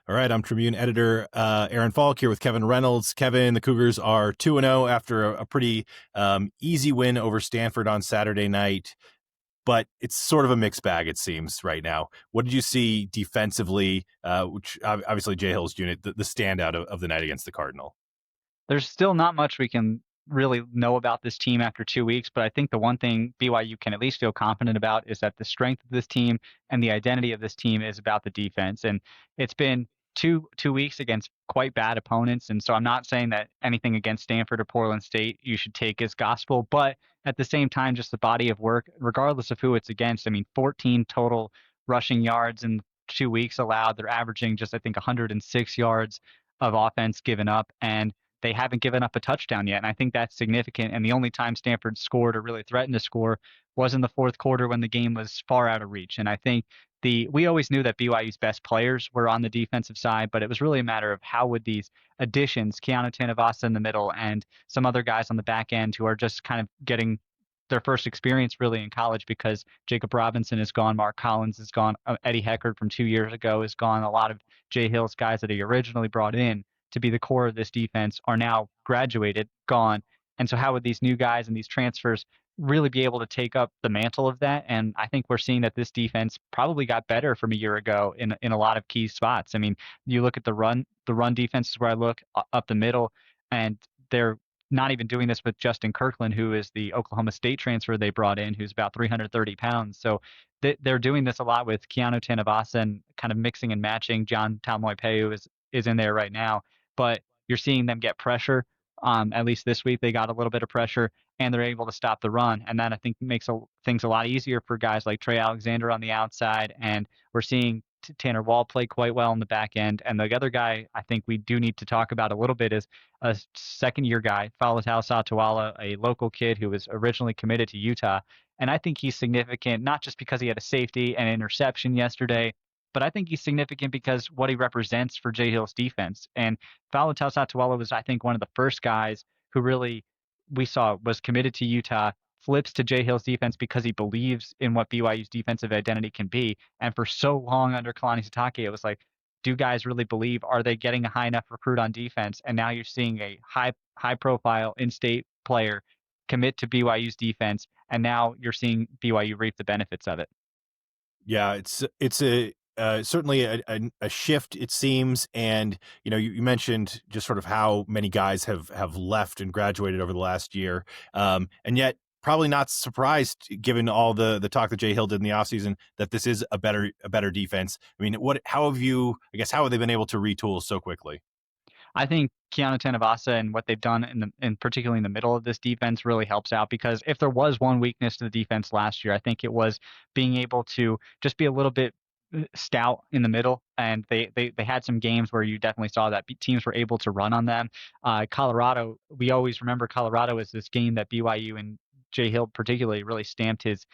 All right, I'm Tribune editor Aaron Falk here with Kevin Reynolds. Kevin, the Cougars are 2-0 after a pretty easy win over Stanford on Saturday night, but it's sort of a mixed bag, it seems, right now. What did you see defensively, which obviously Jay Hill's unit, the standout of the night against the Cardinal? There's still not much we can really know about this team after 2 weeks, but I think the one thing BYU can at least feel confident about is that the strength of this team and the identity of this team is about the defense. And it's been two weeks against quite bad opponents. And so I'm not saying that anything against Stanford or Portland State you should take as gospel, but at the same time, just the body of work, regardless of who it's against. I mean, 14 total rushing yards in 2 weeks allowed. They're averaging just, I think, 106 yards of offense given up. And they haven't given up a touchdown yet. And I think that's significant. And the only time Stanford scored or really threatened to score was in the fourth quarter when the game was far out of reach. And I think we always knew that BYU's best players were on the defensive side, but it was really a matter of how would these additions, Keanu Tanavasa in the middle and some other guys on the back end who are just kind of getting their first experience really in college because Jacob Robinson is gone, Mark Collins is gone, Eddie Heckard from 2 years ago is gone. A lot of Jay Hill's guys that he originally brought in to be the core of this defense are now graduated, gone. And so how would these new guys and these transfers really be able to take up the mantle of that? And I think we're seeing that this defense probably got better from a year ago in a lot of key spots. I mean, you look at the run defense is where I look up the middle, and they're not even doing this with Justin Kirkland, who is the Oklahoma State transfer they brought in, who's about 330 pounds. So they're doing this a lot with Keanu Tanavasa and kind of mixing and matching. John Talmoipeu is in there right now, but you're seeing them get pressure. At least this week, they got a little bit of pressure and they're able to stop the run. And that I think makes things a lot easier for guys like Trey Alexander on the outside. And we're seeing Tanner Wall play quite well in the back end. And the other guy I think we do need to talk about a little bit is a second-year guy, Falatau Satawala, a local kid who was originally committed to Utah. And I think he's significant, not just because he had a safety and interception yesterday, but I think he's significant because what he represents for Jay Hill's defense. And Falatau Satawala was, I think, one of the first guys who really we saw was committed to Utah, flips to Jay Hill's defense because he believes in what BYU's defensive identity can be. And for so long under Kalani Sitake, it was like, do guys really believe? Are they getting a high enough recruit on defense? And now you're seeing a high profile in-state player commit to BYU's defense, and now you're seeing BYU reap the benefits of it. Yeah, it's a certainly a shift, it seems. And you mentioned just sort of how many guys have left and graduated over the last year, and yet probably not surprised given all the talk that Jay Hill did in the offseason that this is a better defense. I mean, how have they been able to retool so quickly? I think Keanu Tanavasa and what they've done in particularly in the middle of this defense really helps out because if there was one weakness to the defense last year, I think it was being able to just be a little bit stout in the middle. And they had some games where you definitely saw that teams were able to run on them. Colorado, we always remember Colorado as this game that BYU and Jay Hill particularly really stamped his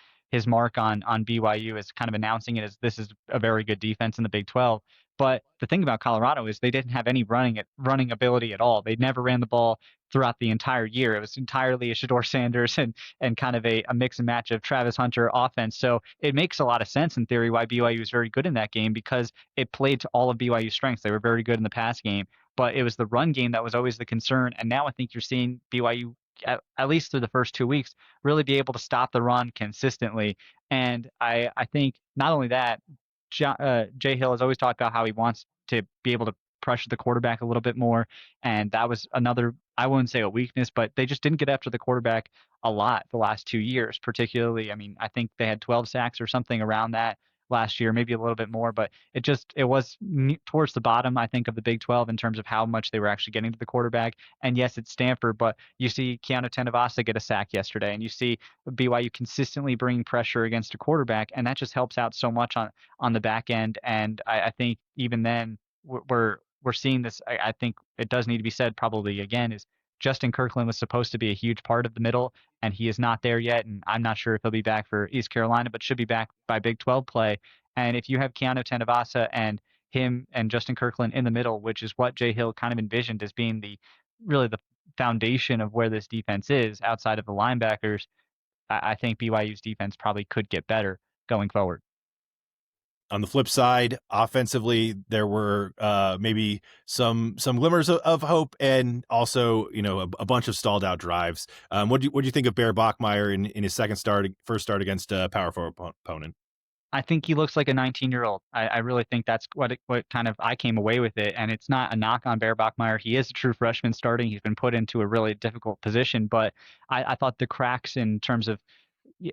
mark on BYU as kind of announcing it as this is a very good defense in the Big 12. But the thing about Colorado is they didn't have any running ability at all. They never ran the ball throughout the entire year. It was entirely a Shador Sanders and kind of a mix and match of Travis Hunter offense. So it makes a lot of sense in theory why BYU was very good in that game because it played to all of BYU's strengths. They were very good in the pass game, but it was the run game that was always the concern. And now I think you're seeing BYU at least through the first 2 weeks, really be able to stop the run consistently. And I think not only that, Jay Hill has always talked about how he wants to be able to pressure the quarterback a little bit more. And that was another, I wouldn't say a weakness, but they just didn't get after the quarterback a lot the last 2 years, particularly. I mean, I think they had 12 sacks or something around that last year, maybe a little bit more, but it was towards the bottom, I think, of the Big 12 in terms of how much they were actually getting to the quarterback. And yes, it's Stanford, but you see Keanu Tanavasa get a sack yesterday, and you see BYU consistently bringing pressure against a quarterback, and that just helps out so much on the back end. And I think even then we're seeing this. I think it does need to be said probably again is Justin Kirkland was supposed to be a huge part of the middle, and he is not there yet. And I'm not sure if he'll be back for East Carolina, but should be back by Big 12 play. And if you have Keanu Tanavasa and him and Justin Kirkland in the middle, which is what Jay Hill kind of envisioned as being really the foundation of where this defense is outside of the linebackers, I think BYU's defense probably could get better going forward. on the flip side, offensively, there were maybe some glimmers of hope, and also a bunch of stalled out drives. What do you think of Bear Bachmeier in his first start against a power forward opponent? I think he looks like a 19-year-old. I really think that's what kind of I came away with it. And it's not a knock on Bear Bachmeier. He is a true freshman starting. He's been put into a really difficult position, but I thought the cracks in terms of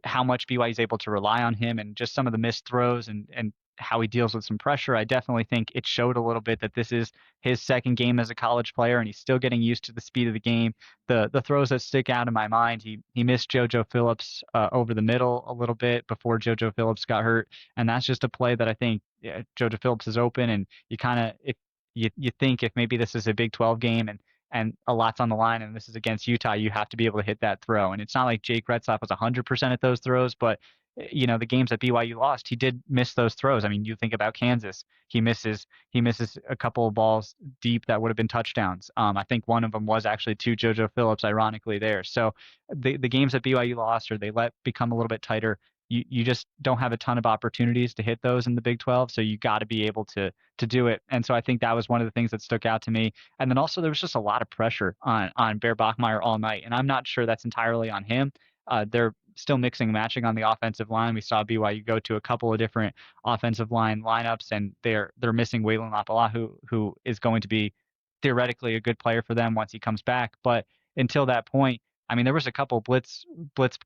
how much BYU is able to rely on him and just some of the missed throws and how he deals with some pressure. I definitely think it showed a little bit that this is his second game as a college player and he's still getting used to the speed of the game. The throws that stick out in my mind, he missed JoJo Phillips over the middle a little bit before JoJo Phillips got hurt, and that's just a play that I think JoJo Phillips is open, and you kind of if you think if maybe this is a Big 12 game and a lot's on the line and this is against Utah, you have to be able to hit that throw. And it's not like Jake Retzlaff was 100% at those throws, but the games that BYU lost, he did miss those throws. I mean, you think about Kansas, he misses a couple of balls deep that would have been touchdowns. I think one of them was actually to JoJo Phillips, ironically there. So the games that BYU lost or they let become a little bit tighter, you just don't have a ton of opportunities to hit those in the Big 12. So you got to be able to do it. And so I think that was one of the things that stuck out to me. And then also there was just a lot of pressure on Bear Bachmeier all night, and I'm not sure that's entirely on him. They're still mixing and matching on the offensive line. We saw BYU go to a couple of different offensive line lineups, and they're missing Waylon Lapala, who is going to be theoretically a good player for them once he comes back. But until that point, I mean, there was a couple blitz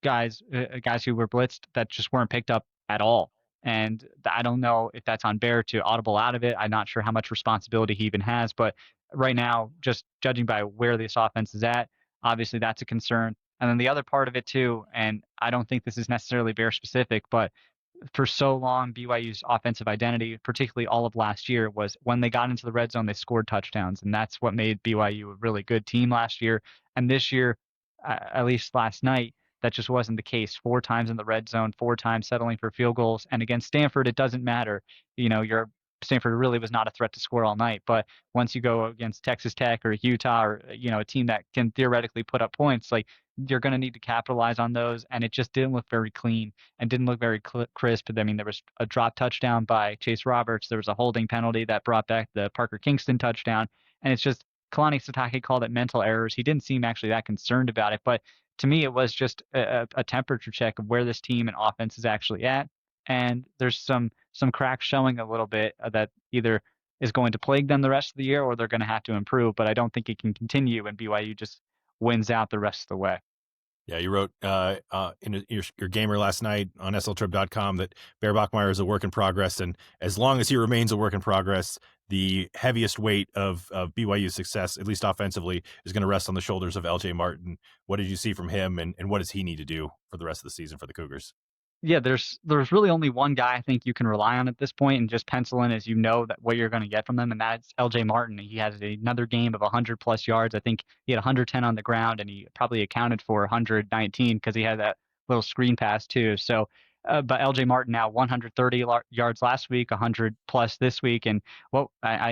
guys who were blitzed that just weren't picked up at all. And I don't know if that's on Bear to audible out of it. I'm not sure how much responsibility he even has, but right now, just judging by where this offense is at, obviously that's a concern. And then the other part of it too, and I don't think this is necessarily Bear specific, but for so long, BYU's offensive identity, particularly all of last year, was when they got into the red zone, they scored touchdowns. And that's what made BYU a really good team last year. And this year, at least last night, that just wasn't the case. 4 times in the red zone, 4 times settling for field goals. And against Stanford, it doesn't matter. Your Stanford really was not a threat to score all night. But once you go against Texas Tech or Utah or a team that can theoretically put up points, like you're going to need to capitalize on those. And it just didn't look very clean and didn't look very crisp. I mean, there was a drop touchdown by Chase Roberts. There was a holding penalty that brought back the Parker Kingston touchdown. And it's just Kalani Sitake called it mental errors. He didn't seem actually that concerned about it. But to me, it was just a temperature check of where this team and offense is actually at. And there's some cracks showing a little bit that either is going to plague them the rest of the year or they're going to have to improve. But I don't think it can continue and BYU just wins out the rest of the way. Yeah, you wrote in your gamer last night on sltrib.com that Bear Bachmeier is a work in progress, and as long as he remains a work in progress, the heaviest weight of BYU's success, at least offensively, is going to rest on the shoulders of LJ Martin. What did you see from him, and what does he need to do for the rest of the season for the Cougars? Yeah, there's really only one guy I think you can rely on at this point and just pencil in as that what you're going to get from them, and that's LJ Martin. He has another game of 100 plus yards. I think he had 110 on the ground, and he probably accounted for 119 because he had that little screen pass too. So, but LJ Martin now 130 yards last week, 100 plus this week, and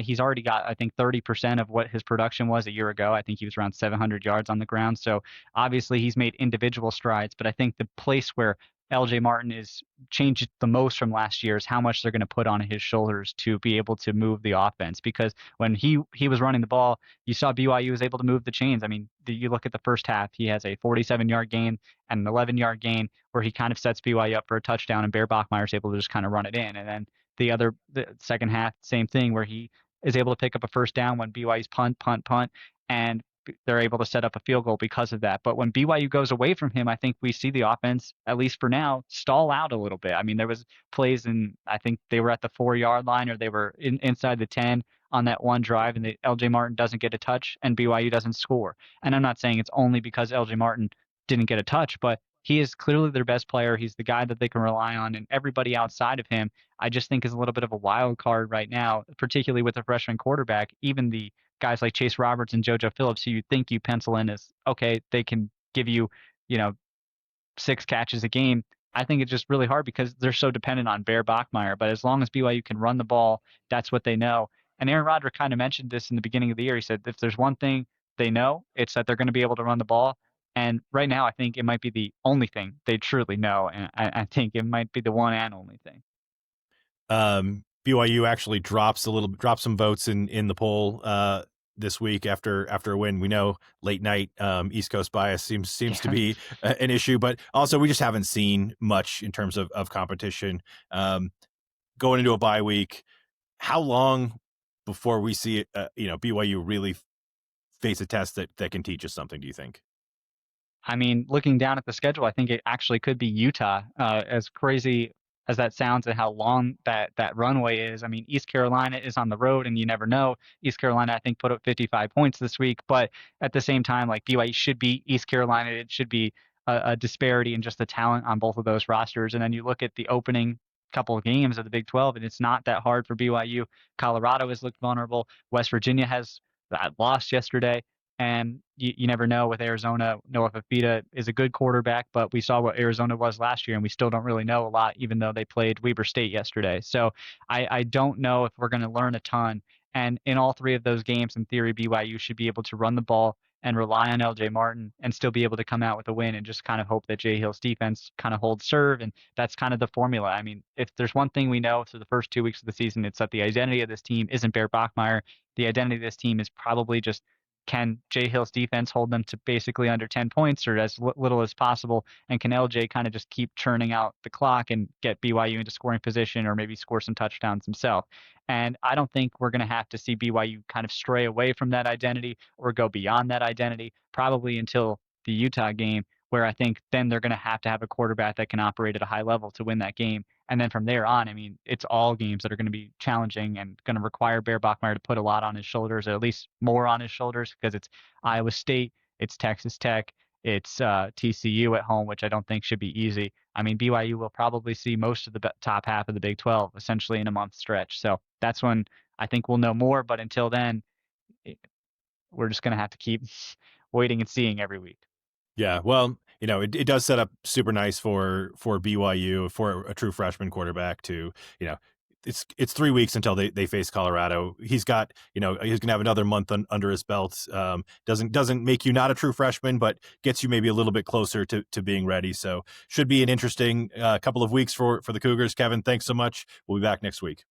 he's already got I think 30% of what his production was a year ago. I think he was around 700 yards on the ground. So obviously he's made individual strides, but I think the place where LJ Martin is changed the most from last year is how much they're going to put on his shoulders to be able to move the offense. Because when he was running the ball, you saw BYU was able to move the chains. I mean, you look at the first half, he has a 47-yard gain and an 11-yard gain where he kind of sets BYU up for a touchdown, and Bear Bachmeier is able to just kind of run it in. And then the second half, same thing where he is able to pick up a first down when BYU's punt, and they're able to set up a field goal because of that. But when BYU goes away from him, I think we see the offense, at least for now, stall out a little bit. I mean, there was plays and I think they were at the 4-yard line or they were inside the 10 on that one drive, and LJ Martin doesn't get a touch and BYU doesn't score. And I'm not saying it's only because LJ Martin didn't get a touch, but he is clearly their best player. He's the guy that they can rely on, and everybody outside of him, I just think is a little bit of a wild card right now, particularly with a freshman quarterback. Even the guys like Chase Roberts and JoJo Phillips, who you think you pencil in as, okay, they can give you, 6 catches a game. I think it's just really hard because they're so dependent on Bear Bachmeier. But as long as BYU can run the ball, that's what they know. And Aaron Roderick kind of mentioned this in the beginning of the year. He said if there's one thing they know, it's that they're going to be able to run the ball. And right now, I think it might be the only thing they truly know. And I think it might be the one and only thing. BYU actually drops some votes in the poll this week after a win. We know late night East Coast bias seems to Yeah. be an issue, but also we just haven't seen much in terms of competition going into a bye week. How long before we see BYU really face a test that can teach us something? Do you think? I mean, looking down at the schedule, I think it actually could be Utah. As crazy as that sounds and how long that runway is. I mean, East Carolina is on the road, and you never know. East Carolina, I think, put up 55 points this week, but at the same time, like BYU should beat East Carolina. It should be a disparity in just the talent on both of those rosters. And then you look at the opening couple of games of the Big 12, and it's not that hard for BYU. Colorado has looked vulnerable. West Virginia has lost yesterday. And you never know with Arizona. Noah Fafita is a good quarterback, but we saw what Arizona was last year, and we still don't really know a lot, even though they played Weber State yesterday. So I don't know if we're going to learn a ton. And in all three of those games, in theory, BYU should be able to run the ball and rely on LJ Martin and still be able to come out with a win and just kind of hope that Jay Hill's defense kind of holds serve. And that's kind of the formula. I mean, if there's one thing we know through the first 2 weeks of the season, it's that the identity of this team isn't Bear Bachmeier. The identity of this team is probably just, can Jay Hill's defense hold them to basically under 10 points or as little as possible? And can LJ kind of just keep churning out the clock and get BYU into scoring position or maybe score some touchdowns himself? And I don't think we're going to have to see BYU kind of stray away from that identity or go beyond that identity, probably until the Utah game, where I think then they're going to have a quarterback that can operate at a high level to win that game. And then from there on, I mean, it's all games that are going to be challenging and going to require Bear Bachmeier to put a lot on his shoulders, or at least more on his shoulders, because it's Iowa State, it's Texas Tech, it's TCU at home, which I don't think should be easy. I mean, BYU will probably see most of the top half of the Big 12 essentially in a month stretch. So that's when I think we'll know more. But until then, we're just going to have to keep waiting and seeing every week. Yeah, well, it does set up super nice for BYU, for a true freshman quarterback to, it's 3 weeks until they face Colorado. He's got, he's gonna have another month under his belt. Doesn't make you not a true freshman, but gets you maybe a little bit closer to being ready. So should be an interesting couple of weeks for the Cougars. Kevin, thanks so much. We'll be back next week.